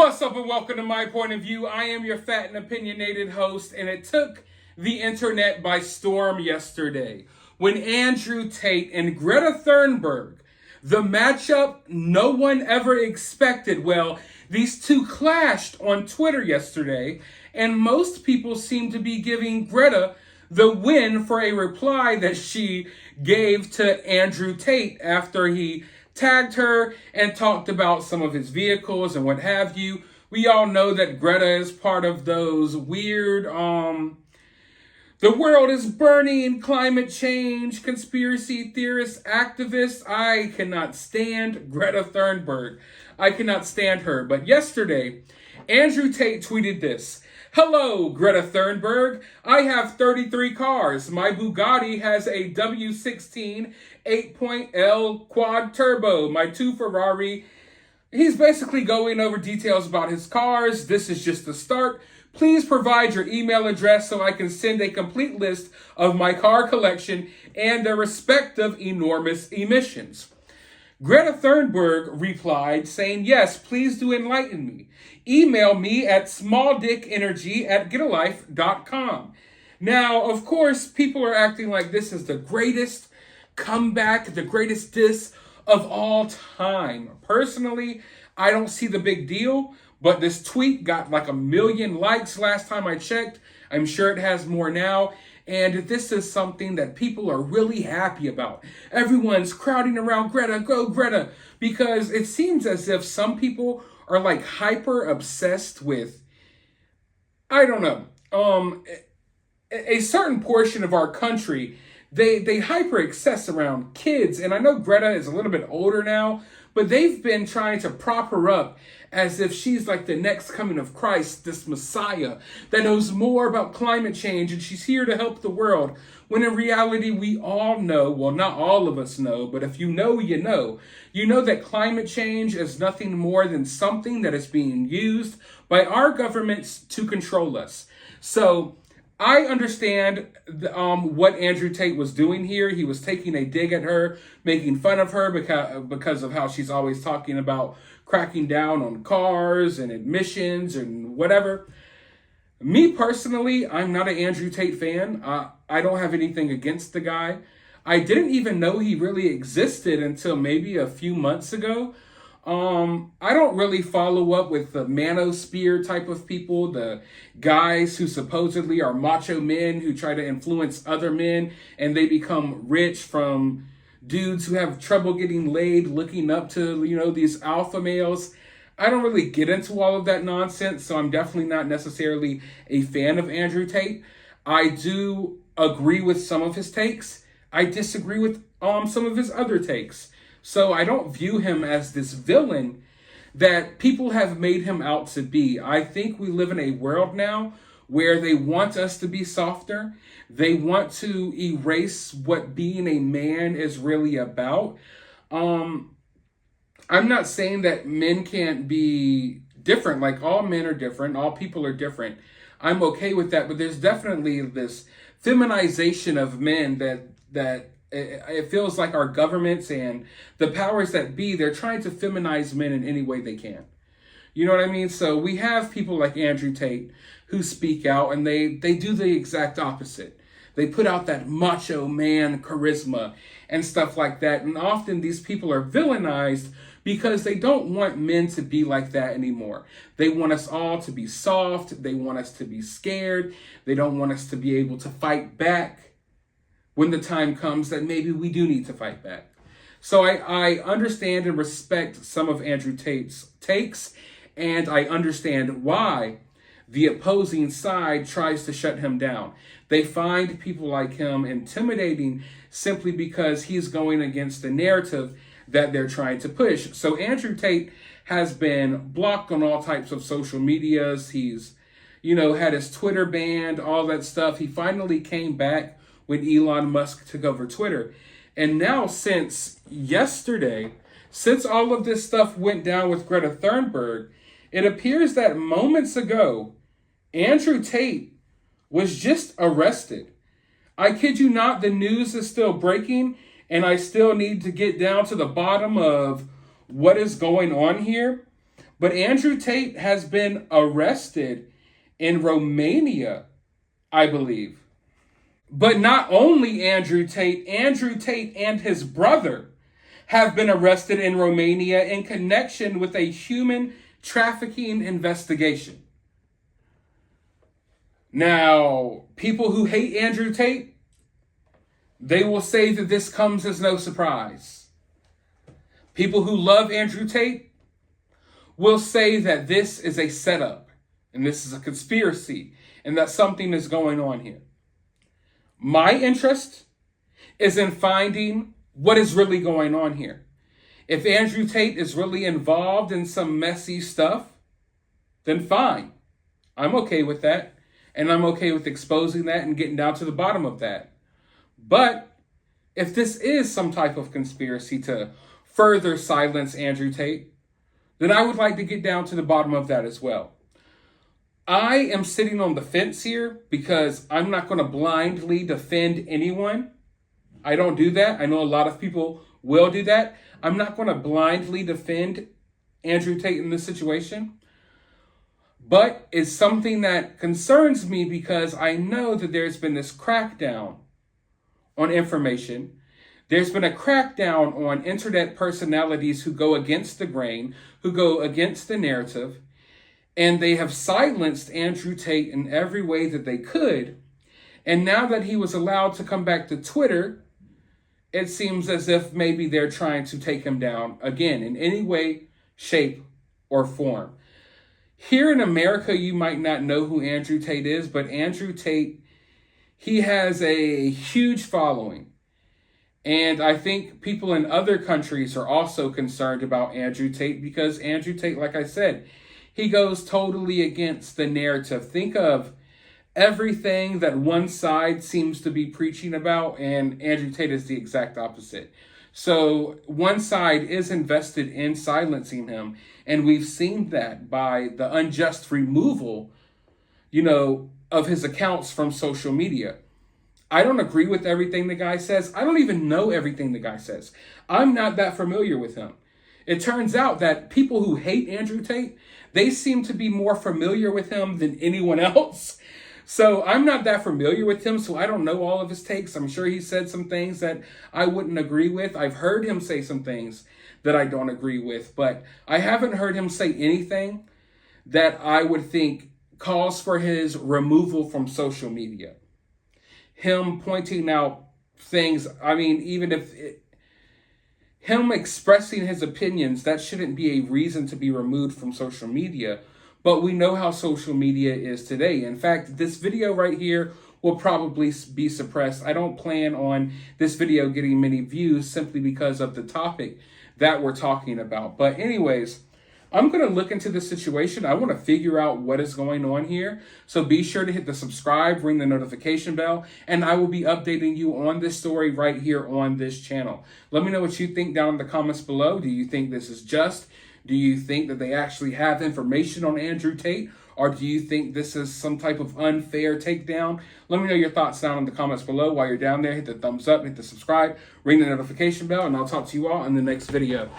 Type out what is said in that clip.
What's up and welcome to My Point of View. I am your fat and opinionated host, and it took the internet by storm yesterday when Andrew Tate and Greta Thunberg, the matchup no one ever expected. Well, these two clashed on Twitter yesterday, and most people seem to be giving Greta the win for a reply that she gave to Andrew Tate after he tagged her and talked about some of his vehicles and what have you. We all know that Greta is part of those weird, the world is burning, climate change, conspiracy theorists, activists. I cannot stand Greta Thunberg. I cannot stand her. But yesterday, Andrew Tate tweeted this. Hello, Greta Thunberg. I have 33 cars. My Bugatti has a W16 8.L quad turbo. My two Ferrari. He's basically going over details about his cars. This is just the start. Please provide your email address so I can send a complete list of my car collection and their respective enormous emissions. Greta Thunberg replied saying, yes, please do enlighten me. Email me at smalldickenergy@getalife.com. Now, of course, people are acting like this is the greatest comeback, the greatest diss of all time. Personally, I don't see the big deal, but this tweet got like 1 million likes last time I checked. I'm sure it has more now. And this is something that people are really happy about. Everyone's crowding around Greta, go Greta, because it seems as if some people are like hyper obsessed with, I don't know, a certain portion of our country. They hyper obsess around kids. And I know Greta is a little bit older now, but they've been trying to prop her up as if she's like the next coming of Christ, this Messiah that knows more about climate change and she's here to help the world. When in reality, we all know, well, not all of us know, but if you know that climate change is nothing more than something that is being used by our governments to control us. So I understand what Andrew Tate was doing here. He was taking a dig at her, making fun of her because of how she's always talking about cracking down on cars and emissions and whatever. Me personally, I'm not an Andrew Tate fan. I don't have anything against the guy. I didn't even know he really existed until maybe a few months ago. I don't really follow up with the manosphere type of people, the guys who supposedly are macho men who try to influence other men and they become rich from dudes who have trouble getting laid, looking up to, these alpha males. I don't really get into all of that nonsense, so I'm definitely not necessarily a fan of Andrew Tate. I do agree with some of his takes. I disagree with some of his other takes. So I don't view him as this villain that people have made him out to be. I think we live in a world now where they want us to be softer. They want to erase what being a man is really about. I'm not saying that men can't be different. Like, all men are different. All people are different. I'm okay with that. But there's definitely this feminization of men that it feels like our governments and the powers that be, they're trying to feminize men in any way they can. You know what I mean? So we have people like Andrew Tate who speak out and they do the exact opposite. They put out that macho man charisma and stuff like that. And often these people are villainized because they don't want men to be like that anymore. They want us all to be soft. They want us to be scared. They don't want us to be able to fight back when the time comes that maybe we do need to fight back. So I understand and respect some of Andrew Tate's takes, and I understand why the opposing side tries to shut him down. They find people like him intimidating simply because he's going against the narrative that they're trying to push. So Andrew Tate has been blocked on all types of social medias. He's, had his Twitter banned, all that stuff. He finally came back when Elon Musk took over Twitter. And now since yesterday, since all of this stuff went down with Greta Thunberg, it appears that moments ago, Andrew Tate was just arrested. I kid you not, the news is still breaking, and I still need to get down to the bottom of what is going on here. But Andrew Tate has been arrested in Romania, I believe. But not only Andrew Tate and his brother have been arrested in Romania in connection with a human trafficking investigation. Now, people who hate Andrew Tate, they will say that this comes as no surprise. People who love Andrew Tate will say that this is a setup and this is a conspiracy and that something is going on here. My interest is in finding what is really going on here. If Andrew Tate is really involved in some messy stuff, then fine. I'm okay with that. And I'm okay with exposing that and getting down to the bottom of that. But if this is some type of conspiracy to further silence Andrew Tate, then I would like to get down to the bottom of that as well. I am sitting on the fence here because I'm not going to blindly defend anyone. I don't do that. I know a lot of people will do that. I'm not going to blindly defend Andrew Tate in this situation. But it's something that concerns me because I know that there's been this crackdown on information. There's been a crackdown on internet personalities who go against the grain, who go against the narrative, and they have silenced Andrew Tate in every way that they could. And now that he was allowed to come back to Twitter, it seems as if maybe they're trying to take him down again in any way, shape, or form. Here in America, you might not know who Andrew Tate is, but Andrew Tate, he has a huge following. And I think people in other countries are also concerned about Andrew Tate because Andrew Tate, like I said, he goes totally against the narrative. Think of everything that one side seems to be preaching about, and Andrew Tate is the exact opposite. So one side is invested in silencing him, and we've seen that by the unjust removal, of his accounts from social media. I don't agree with everything the guy says. I don't even know everything the guy says. I'm not that familiar with him. It turns out that people who hate Andrew Tate, they seem to be more familiar with him than anyone else. So I'm not that familiar with him, so I don't know all of his takes. I'm sure he said some things that I wouldn't agree with. I've heard him say some things that I don't agree with, but I haven't heard him say anything that I would think calls for his removal from social media. Him pointing out things, him expressing his opinions, that shouldn't be a reason to be removed from social media. But we know how social media is today. In fact, this video right here will probably be suppressed. I don't plan on this video getting many views simply because of the topic that we're talking about. But anyways, I'm going to look into the situation. I want to figure out what is going on here. So be sure to hit the subscribe, ring the notification bell, and I will be updating you on this story right here on this channel. Let me know what you think down in the comments below. Do you think this is just? Do you think that they actually have information on Andrew Tate? Or do you think this is some type of unfair takedown? Let me know your thoughts down in the comments below. While you're down there, hit the thumbs up, hit the subscribe, ring the notification bell, and I'll talk to you all in the next video.